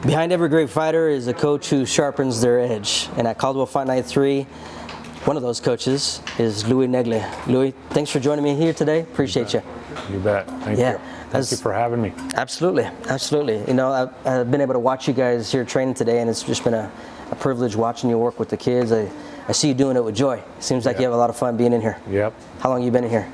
Behind every great fighter is a coach who sharpens their edge. And at Caldwell Fight Night 3, one of those coaches is Louie Neagle. Louie, thanks for joining me here today. Appreciate you. You bet. Thank you. Thank you for having me. Absolutely, absolutely. You know, I've been able to watch you guys here training today, and it's just been a privilege watching you work with the kids. I see you doing it with joy. Seems like you have a lot of fun being in here. Yep. How long have you been in here?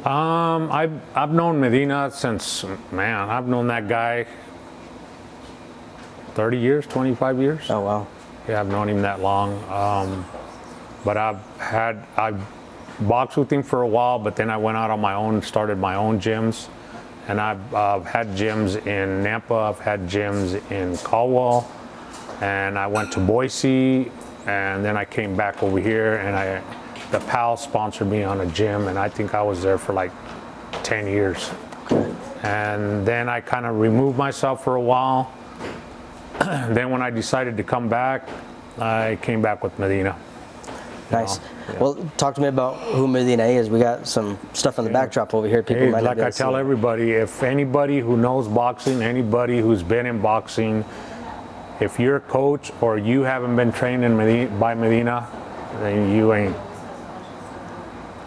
I've known Medina since, man, I've known that guy 30 years, 25 years. Oh, wow. Yeah, I've known him that long. But I've boxed with him for a while, but then I went out on my own, started my own gyms. And I've had gyms in Nampa, I've had gyms in Caldwell, and I went to Boise, and then I came back over here, and the PAL sponsored me on a gym, and I think I was there for like 10 years. Okay. And then I kind of removed myself for a while. Then when I decided to come back, I came back with Medina. Nice. Well, talk to me about who Medina is. We got some stuff on the backdrop over here. People might like I tell everybody, if anybody who knows boxing, anybody who's been in boxing, if you're a coach or you haven't been trained by Medina, then you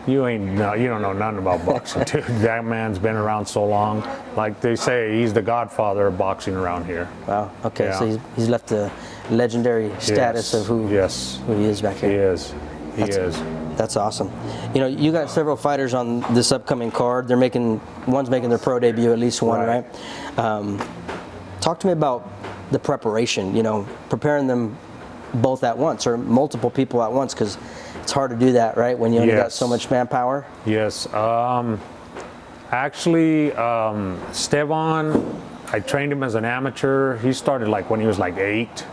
don't know nothing about boxing, dude. That man's been around so long. Like they say, he's the godfather of boxing around here. Wow. Okay. Yeah. So he's left a legendary status of who he is back here. He is. He is. That's awesome. You know, you got several fighters on this upcoming card. One's making their pro debut, at least one, right? Talk to me about the preparation. You know, preparing them both at once or multiple people at once, because it's hard to do that, right? When you only got so much manpower. Yes. Actually, Esteban, I trained him as an amateur. He started like when he was like 8.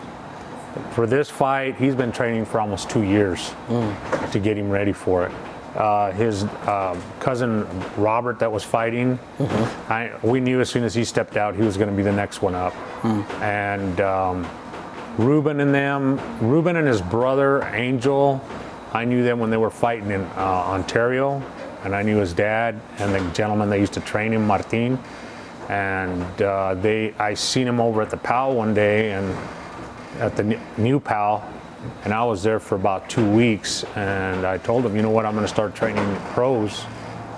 For this fight, he's been training for almost 2 years to get him ready for it. His cousin Robert that was fighting, we knew as soon as he stepped out he was going to be the next one up. And Ruben and his brother Angel, I knew them when they were fighting in Ontario, and I knew his dad and the gentleman that used to train him, Martin. And I seen him over at the PAL one day, and at the new PAL, and I was there for about 2 weeks, and I told them, you know what, I'm going to start training pros,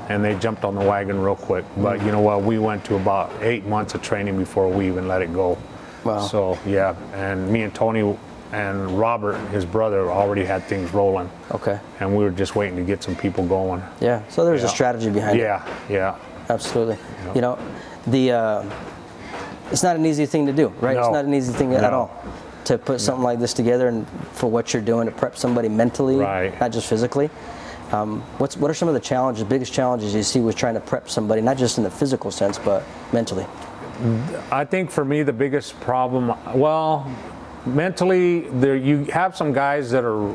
and they jumped on the wagon real quick. But you know what, we went to about 8 months of training before we even let it go. Wow. So yeah, and me and Tony and Robert, his brother, already had things rolling. Okay. And we were just waiting to get some people going. Yeah, so there's a strategy behind it. Yeah. Absolutely. You know, it's not an easy thing to do, right? No. It's not an easy thing at all to put something like this together, and for what you're doing to prep somebody mentally, not just physically. What are some of the biggest challenges you see with trying to prep somebody, not just in the physical sense, but mentally? I think for me the biggest problem, mentally, you have some guys that are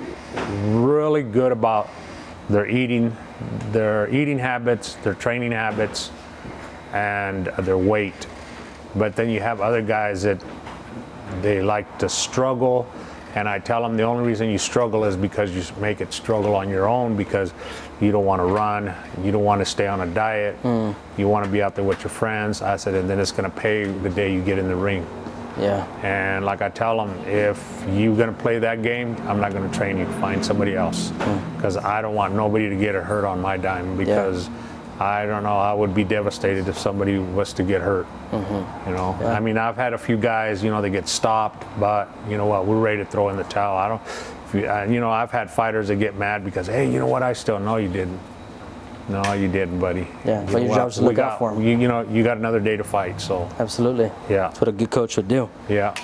really good about their eating habits, their training habits, and their weight. But then you have other guys that they like to struggle, and I tell them the only reason you struggle is because you make it struggle on your own, because you don't want to run, you don't want to stay on a diet, you want to be out there with your friends. I said, and then it's going to pay the day you get in the ring. Yeah. And like I tell them, if you're going to play that game, I'm not going to train you. Find somebody else, because I don't want nobody to get hurt on my dime, because I don't know, I would be devastated if somebody was to get hurt. You know, I mean, I've had a few guys, you know, they get stopped, but you know what, we're ready to throw in the towel. I've had fighters that get mad because, hey, you know what, no, you didn't. No, you didn't, buddy. Yeah, but your job's to look out for them. You got another day to fight, so. Absolutely. Yeah. That's what a good coach would do. Yeah.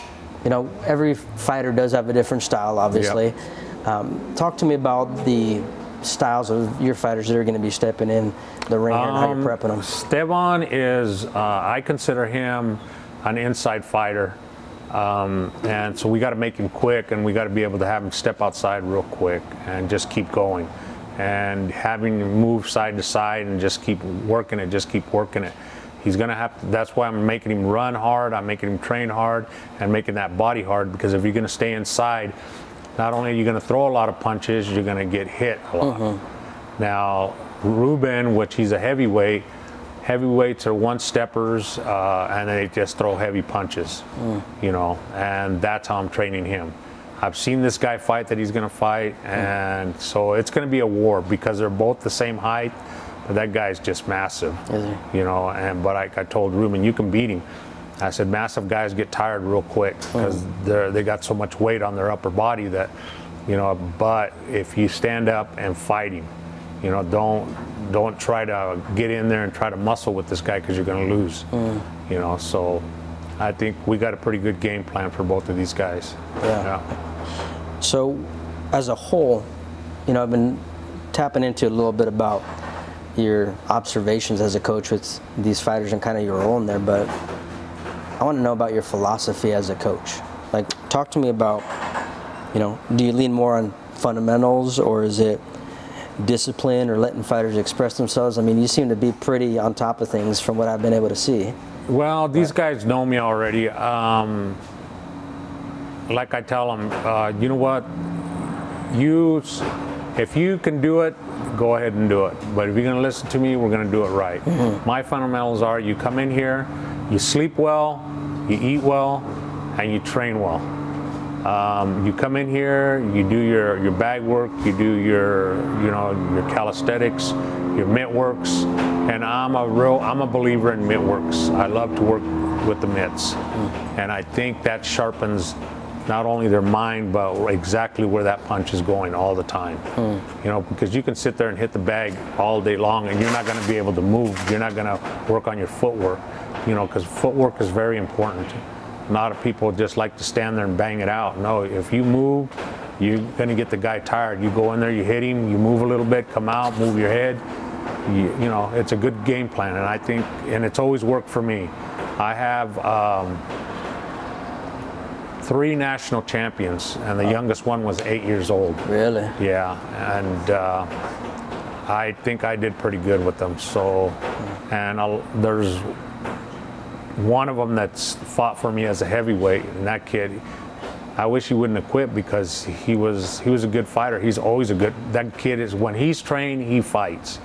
You know, every fighter does have a different style, obviously. Talk to me about the styles of your fighters that are going to be stepping in the ring and how you're prepping them. Esteban is, I consider him an inside fighter. And so we got to make him quick, and we got to be able to have him step outside real quick and just keep going. And having him move side to side and just keep working it. He's going to have to, that's why I'm making him run hard, I'm making him train hard, and making that body hard, because if you're going to stay inside, not only are you going to throw a lot of punches, you're going to get hit a lot. Now, Ruben, which he's a heavyweight, heavyweights are one-steppers, and they just throw heavy punches, you know, and that's how I'm training him. I've seen this guy fight that he's going to fight, and so it's going to be a war because they're both the same height, but that guy's just massive, you know, but I told Ruben, you can beat him. I said, massive guys get tired real quick because they got so much weight on their upper body that, you know, but if you stand up and fight him, you know, don't try to get in there and try to muscle with this guy because you're going to lose, you know, so I think we got a pretty good game plan for both of these guys. Yeah. So, as a whole, you know, I've been tapping into a little bit about your observations as a coach with these fighters and kind of your role in there, but I want to know about your philosophy as a coach. Like, talk to me about, you know, do you lean more on fundamentals, or is it discipline, or letting fighters express themselves? I mean, you seem to be pretty on top of things from what I've been able to see. Well, these guys know me already. Like I tell them, you know what, if you can do it, go ahead and do it. But if you're going to listen to me, we're going to do it right. My fundamentals are: you come in here, you sleep well, you eat well, and you train well. You come in here, you do your bag work, you do your calisthenics, your mitt works, and I'm a believer in mitt works. I love to work with the mitts, and I think that sharpens not only their mind, but exactly where that punch is going all the time. You know, because you can sit there and hit the bag all day long and you're not going to be able to move. You're not going to work on your footwork, you know, because footwork is very important. A lot of people just like to stand there and bang it out. No, if you move, you're going to get the guy tired. You go in there, you hit him, you move a little bit, come out, move your head. You know, it's a good game plan, and I think, and it's always worked for me. I have 3 national champions, and the youngest one was 8 years old. Really? Yeah, and I think I did pretty good with them. So, and there's one of them that's fought for me as a heavyweight, and that kid, I wish he wouldn't have quit because he was a good fighter. He's always a good. That kid is, when he's trained, he fights,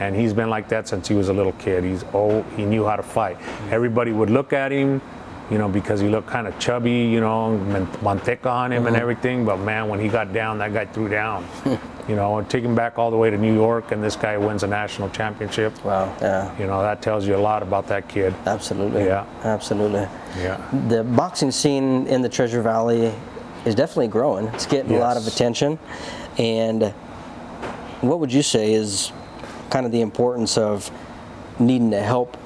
and he's been like that since he was a little kid. He knew how to fight. Everybody would look at him, you know, because he looked kind of chubby, you know, manteca on him and everything. But man, when he got down, that guy threw down. You know, and take him back all the way to New York, and this guy wins a national championship. Wow, yeah. You know, that tells you a lot about that kid. Absolutely. Yeah. Absolutely. Yeah. The boxing scene in the Treasure Valley is definitely growing. It's getting a lot of attention. And what would you say is kind of the importance of needing to help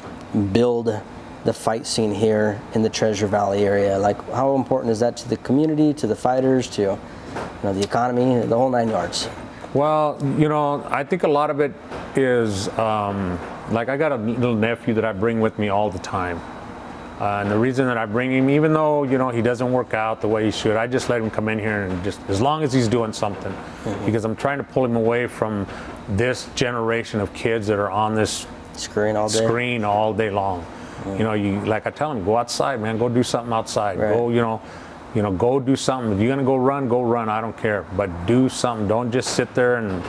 build the fight scene here in the Treasure Valley area? Like, how important is that to the community, to the fighters, to, you know, the economy, the whole 9 yards? Well, you know, I think a lot of it is, like, I got a little nephew that I bring with me all the time. And the reason that I bring him, even though, you know, he doesn't work out the way he should, I just let him come in here and just, as long as he's doing something, because I'm trying to pull him away from this generation of kids that are on this screen all day long. You know, like I tell him, go outside, man, go do something outside. Right. Go, you know, go do something. If you're gonna go run, I don't care. But do something. Don't just sit there and,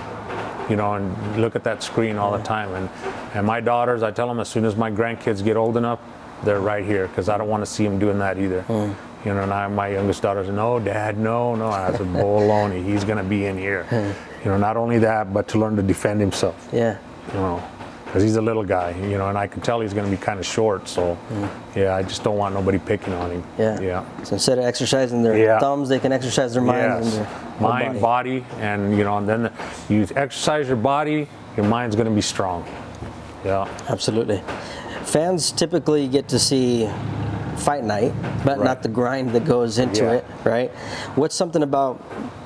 you know, and look at that screen all the time. And my daughters, I tell them, as soon as my grandkids get old enough, they're right here, because I don't want to see them doing that either. You know, and my youngest daughter said, no, Dad, no. I said, baloney, he's gonna be in here. You know, not only that, but to learn to defend himself. Yeah. You know, because he's a little guy, you know, and I can tell he's going to be kind of short. So, yeah, I just don't want nobody picking on him. Yeah. So instead of exercising their thumbs, they can exercise their minds and their mind, body, and, you know, and then you exercise your body, your mind's going to be strong. Yeah. Absolutely. Fans typically get to see fight night, but not the grind that goes into it, right? What's something about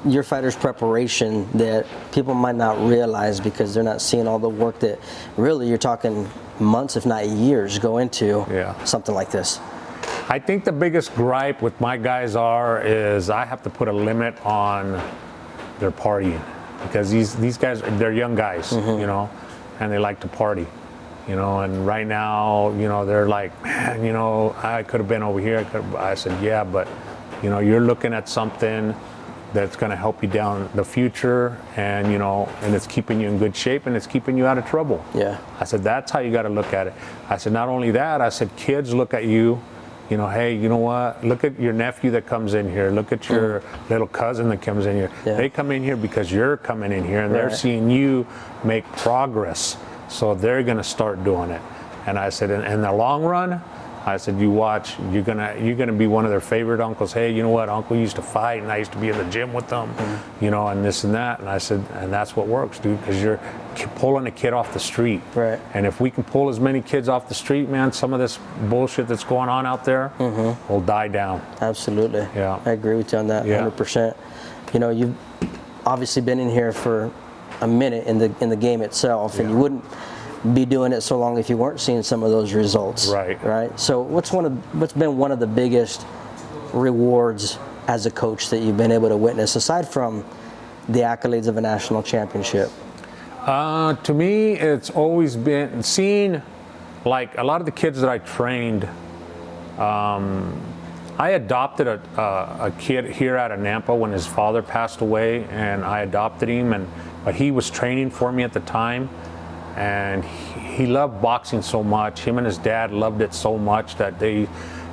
your fighter's preparation that people might not realize because they're not seeing all the work that really you're talking months, if not years, go into something like this? I think the biggest gripe with my guys is I have to put a limit on their partying, because these guys, they're young guys, you know, and they like to party. You know, and right now, you know, they're like, man, you know, I could have been over here. I said, yeah, but, you know, you're looking at something that's going to help you down the future, and and it's keeping you in good shape, and it's keeping you out of trouble. Yeah. I said, that's how you got to look at it. I said, not only that, I said, kids look at you, hey, you know what? Look at your nephew that comes in here. Look at your little cousin that comes in here. Yeah. They come in here because you're coming in here, and they're seeing you make progress. So they're going to start doing it. And I said, in the long run, I said, you watch, you're gonna be one of their favorite uncles. Hey, you know what? Uncle used to fight, and I used to be in the gym with them, and this and that. And I said, and that's what works, dude, because you're pulling a kid off the street. Right. And if we can pull as many kids off the street, man, some of this bullshit that's going on out there will die down. Absolutely. Yeah. I agree with you on that, 100%. You've obviously been in here for a minute in the game itself, and you wouldn't be doing it so long if you weren't seeing some of those results. Right. So what's been one of the biggest rewards as a coach that you've been able to witness, aside from the accolades of a national championship? To me, it's always been seeing, like, a lot of the kids that I trained. I adopted a kid here out of Nampa when his father passed away, and I adopted him, but he was training for me at the time. And he loved boxing so much. Him and his dad loved it so much that they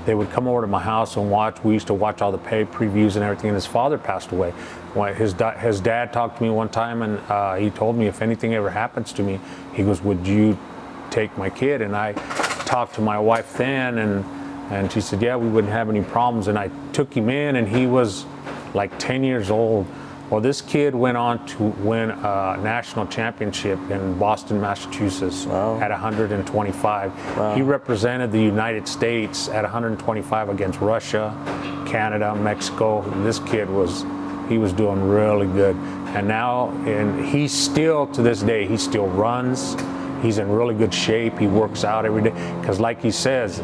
would come over to my house and watch. We used to watch all the pay previews and everything. And his father passed away. His dad talked to me one time, and he told me, if anything ever happens to me, he goes, would you take my kid? And I talked to my wife then, and she said, yeah, we wouldn't have any problems. And I took him in, and he was like 10 years old. Well, this kid went on to win a national championship in Boston, Massachusetts at 125. Wow. He represented the United States at 125 against Russia, Canada, Mexico. This kid was doing really good. And now, he's still, to this day, he still runs. He's in really good shape. He works out every day. Because like he says,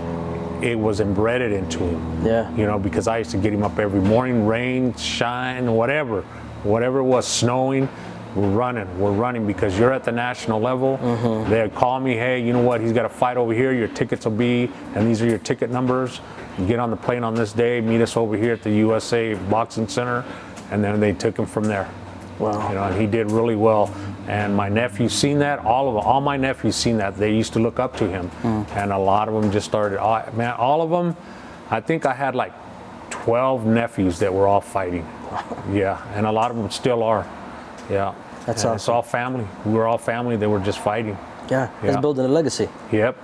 it was embedded into him. Yeah. Because I used to get him up every morning, rain, shine, whatever it was, snowing, we're running because you're at the national level. They'd call me, hey, you know what, he's got a fight over here, your tickets will be, and these are your ticket numbers. You get on the plane on this day, meet us over here at the USA Boxing Center, and then they took him from there. Wow. And he did really well. And my nephew's seen that, all my nephews seen that. They used to look up to him. And a lot of them just started, all of them, I think I had like 12 nephews that were all fighting. Yeah, and a lot of them still are. Yeah. That's awesome. It's all family. We were all family. They were just fighting. Yeah, it's building a legacy. Yep.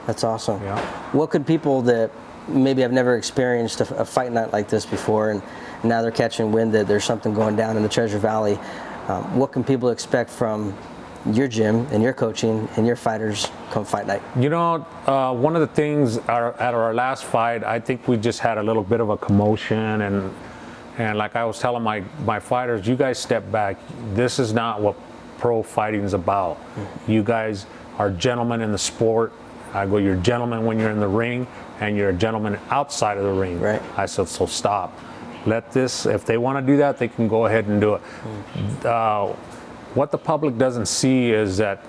That's awesome. Yeah. What could people that maybe have never experienced a fight night like this before, and now they're catching wind that there's something going down in the Treasure Valley, what can people expect from your gym and your coaching and your fighters come fight night? One of the things at our last fight, I think we just had a little bit of a commotion, and like I was telling my fighters, you guys step back. This is not what pro fighting is about. You guys are gentlemen in the sport. I go, you're gentlemen when you're in the ring, and you're a gentleman outside of the ring. Right. I said, so stop. Let this, if they want to do that, they can go ahead and do it. What the public doesn't see is that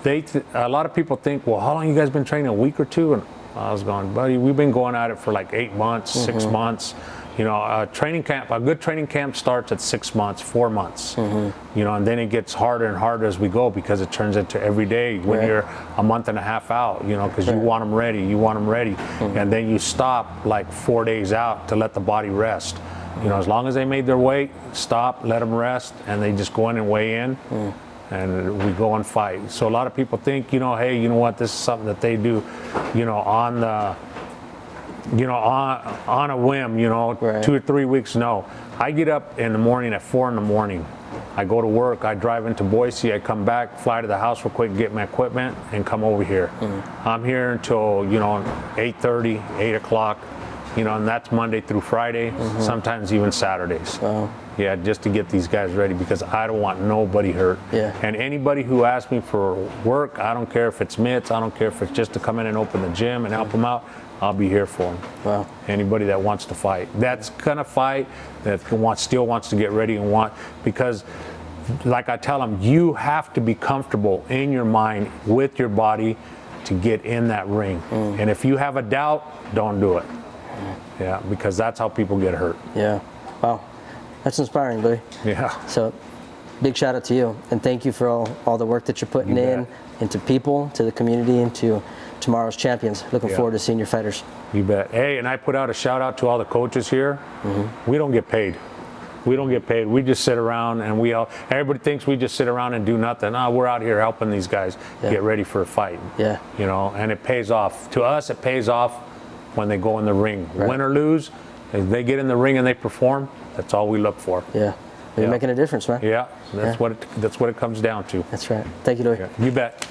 a lot of people think, well, how long you guys been training, a week or two? And I was going, buddy, we've been going at it for like 8 months, 6 months. A good training camp starts at 6 months, 4 months. And then it gets harder and harder as we go, because it turns into every day when you're a month and a half out, because you want them ready, and then you stop like 4 days out to let the body rest. As long as they made their weight, stop, let them rest, and they just go in and weigh in, and we go and fight. So a lot of people think, hey, you know what, this is something that they do, on the, on a whim, 2 or 3 weeks. No, I get up in the morning at 4 in the morning. I go to work, I drive into Boise, I come back, fly to the house real quick, get my equipment, and come over here. I'm here until, 8:30, 8 o'clock. And that's Monday through Friday, sometimes even Saturdays. Wow. Yeah, just to get these guys ready, because I don't want nobody hurt. Yeah. And anybody who asks me for work, I don't care if it's mitts, I don't care if it's just to come in and open the gym and help them out, I'll be here for them. Wow. Anybody that wants to fight, that's gonna fight, that still wants to get ready because like I tell them, you have to be comfortable in your mind with your body to get in that ring. And if you have a doubt, don't do it. Yeah, because that's how people get hurt. Yeah. Wow. That's inspiring, Louie. Yeah. So, big shout out to you, and thank you for all the work that you're putting You in bet. into people, to the community, and to tomorrow's champions. Looking Yeah. forward to seeing your fighters. You bet. Hey, and I put out a shout out to all the coaches here. We don't get paid. We don't get paid. We just sit around and everybody thinks we just sit around and do nothing. No, we're out here helping these guys get ready for a fight. Yeah. You know, and it pays off. To us, it pays off when they go in the ring. Right. Win or lose, if they get in the ring and they perform, that's all we look for. Yeah. You're Yeah. making a difference, man. Yeah, that's what it comes down to. That's right. Thank you, Louie. You bet.